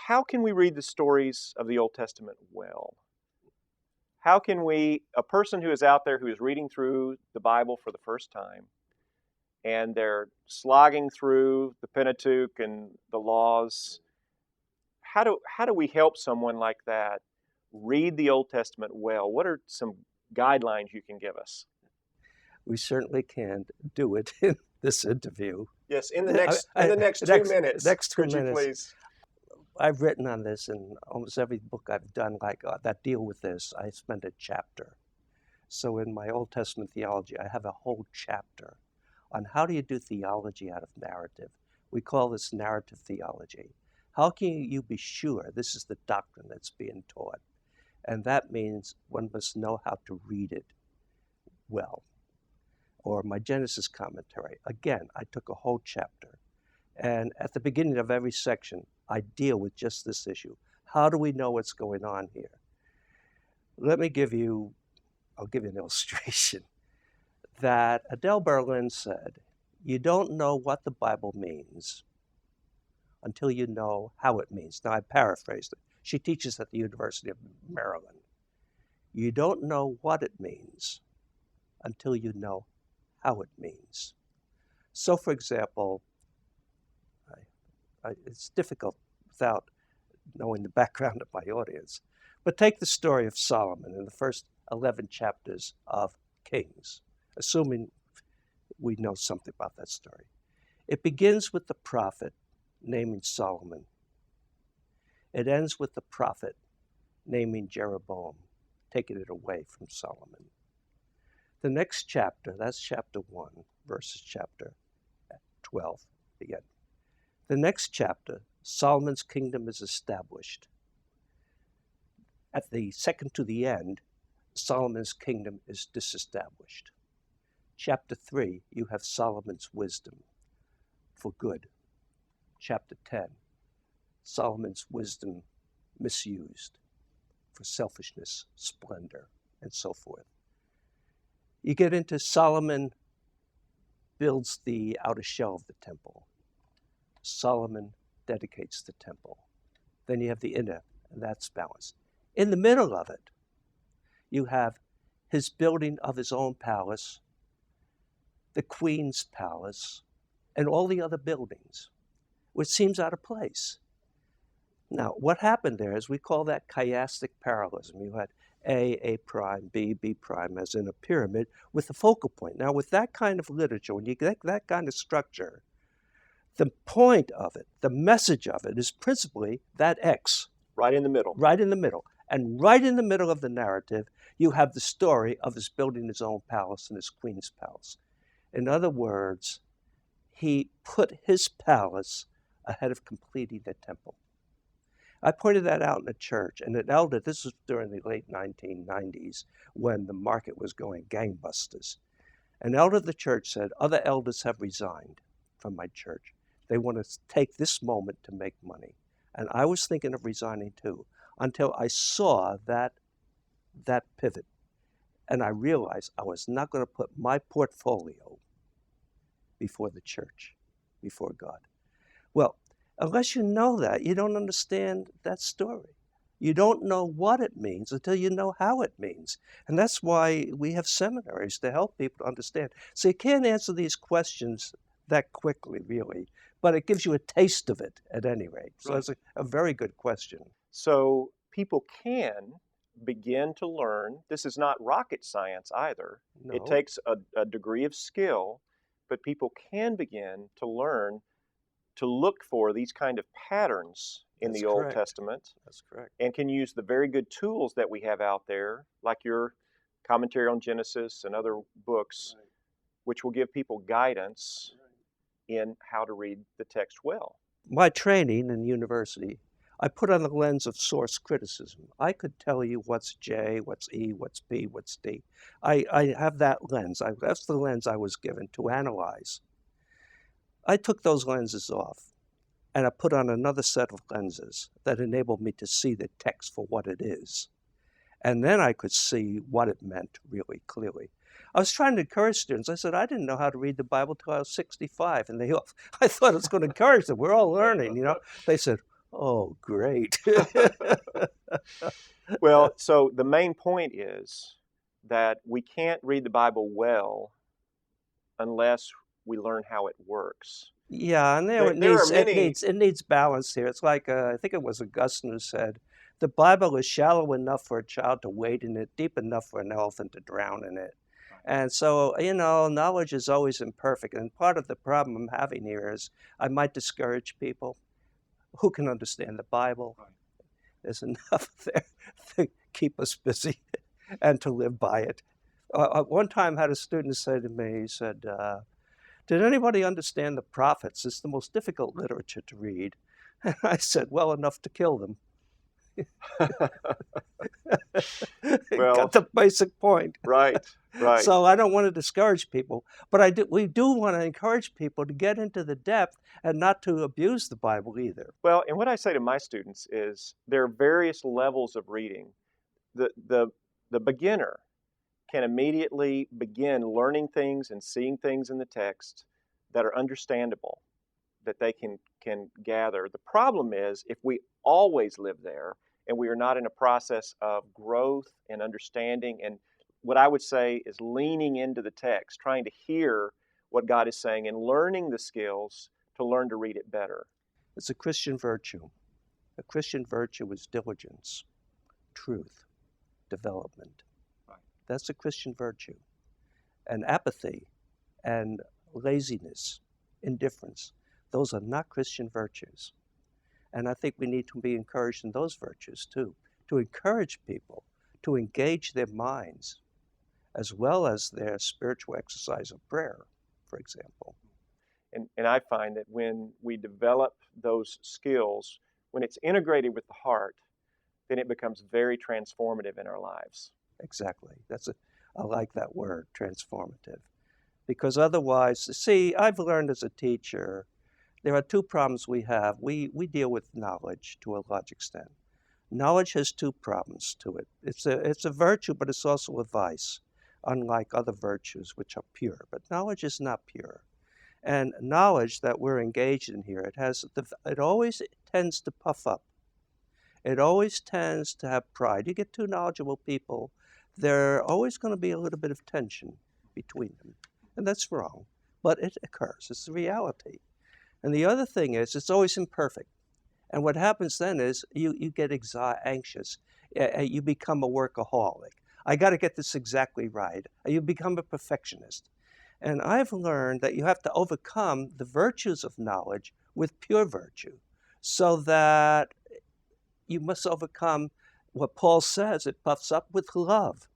how can we read the stories of the Old Testament well? How can a person who is out there who is reading through the Bible for the first time, and they're slogging through the Pentateuch and the laws, how do we help someone like that read the Old Testament well? What are some guidelines you can give us? We certainly can't do it in this interview. Yes, in the next 2 minutes, Next 2 could you minutes. please? I've written on this in almost every book I've done that deal with this. I spent a chapter. So in my Old Testament theology, I have a whole chapter on how do you do theology out of narrative. We call this narrative theology. How can you be sure this is the doctrine that's being taught? And that means one must know how to read it well. Or my Genesis commentary. Again, I took a whole chapter. And at the beginning of every section, I deal with just this issue. How do we know what's going on here? I'll give you an illustration. That Adele Berlin said, you don't know what the Bible means until you know how it means. Now, I paraphrased it. She teaches at the University of Maryland. You don't know what it means until you know how it means. So, for example, it's difficult without knowing the background of my audience, but take the story of Solomon in the first 11 chapters of Kings, assuming we know something about that story. It begins with the prophet naming Solomon. It ends with the prophet naming Jeroboam, taking it away from Solomon. The next chapter, that's chapter 1 versus chapter 12, the end. The next chapter, Solomon's kingdom is established. At the second to the end, Solomon's kingdom is disestablished. Chapter 3, you have Solomon's wisdom for good. Chapter 10, Solomon's wisdom misused for selfishness, splendor, and so forth. You get into Solomon builds the outer shell of the temple. Solomon dedicates the temple. Then you have the inner, and that's balanced. In the middle of it, you have his building of his own palace, the queen's palace, and all the other buildings, which seems out of place. Now, what happened there is we call that chiastic parallelism. You had A prime, B prime, as in a pyramid with a focal point. Now, with that kind of literature, when you get that kind of structure, the point of it, the message of it, is principally that X. Right in the middle. Right in the middle. And right in the middle of the narrative, you have the story of his building his own palace and his queen's palace. In other words, he put his palace ahead of completing the temple. I pointed that out in a church, and an elder, this was during the late 1990s, when the market was going gangbusters. An elder of the church said, other elders have resigned from my church. They want to take this moment to make money. And I was thinking of resigning too, until I saw that pivot. And I realized I was not going to put my portfolio before the church, before God. Well, unless you know that, you don't understand that story. You don't know what it means until you know how it means. And that's why we have seminaries to help people to understand. So you can't answer these questions that quickly, really, but it gives you a taste of it at any rate. So it's a very good question. So people can begin to learn. This is not rocket science either. No. It takes a degree of skill, but people can begin to learn to look for these kind of patterns in the Old Testament. That's correct. And can use the very good tools that we have out there, like your commentary on Genesis and other books, which will give people guidance in how to read the text well. My training in university, I put on the lens of source criticism. I could tell you what's J, what's E, what's B, what's D. I have that lens. That's the lens I was given to analyze. I took those lenses off, and I put on another set of lenses that enabled me to see the text for what it is. And then I could see what it meant really clearly. I was trying to encourage students. I said, I didn't know how to read the Bible till I was 65. And I thought it was going to encourage them. We're all learning, you know. They said, Oh, great. Well, so the main point is that we can't read the Bible well unless we learn how it works. Yeah, and there There are many, it needs balance here. It's like I think it was Augustine who said, "The Bible is shallow enough for a child to wade in it, deep enough for an elephant to drown in it." And so, knowledge is always imperfect. And part of the problem I'm having here is I might discourage people who can understand the Bible. There's enough there to keep us busy and to live by it. One time, I had a student say to me, he said, "Did anybody understand the prophets? It's the most difficult literature to read." And I said, "Well, enough to kill them." well, Got the basic point. right, right. So I don't want to discourage people, but we do want to encourage people to get into the depth and not to abuse the Bible either. Well, and what I say to my students is there are various levels of reading. The beginner can immediately begin learning things and seeing things in the text that are understandable, that they can gather. The problem is if we always live there and we are not in a process of growth and understanding and what I would say is leaning into the text, trying to hear what God is saying and learning the skills to learn to read it better. It's a Christian virtue. A Christian virtue is diligence, truth, development. Right. That's a Christian virtue. And apathy and laziness, indifference, those are not Christian virtues. And I think we need to be encouraged in those virtues too, to encourage people to engage their minds as well as their spiritual exercise of prayer, for example. And I find that when we develop those skills, when it's integrated with the heart, then it becomes very transformative in our lives. Exactly. I like that word, transformative. Because otherwise, see, I've learned as a teacher, there are two problems we have. We deal with knowledge to a large extent. Knowledge has two problems to it. It's a virtue, but it's also a vice, unlike other virtues which are pure. But knowledge is not pure. And knowledge that we're engaged in here, it always tends to puff up. It always tends to have pride. You get two knowledgeable people, there's always going to be a little bit of tension between them. And that's wrong. But it occurs. It's the reality. And the other thing is, it's always imperfect. And what happens then is you get anxious. You become a workaholic. I got to get this exactly right. You become a perfectionist. And I've learned that you have to overcome the virtues of knowledge with pure virtue, so that you must overcome what Paul says, it puffs up with love,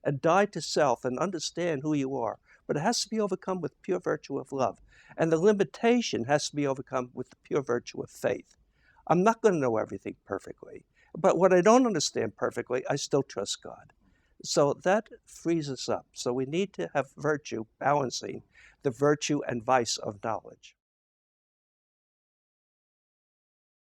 and die to self and understand who you are. But it has to be overcome with pure virtue of love. And the limitation has to be overcome with the pure virtue of faith. I'm not going to know everything perfectly, but what I don't understand perfectly, I still trust God. So that frees us up. So we need to have virtue balancing the virtue and vice of knowledge.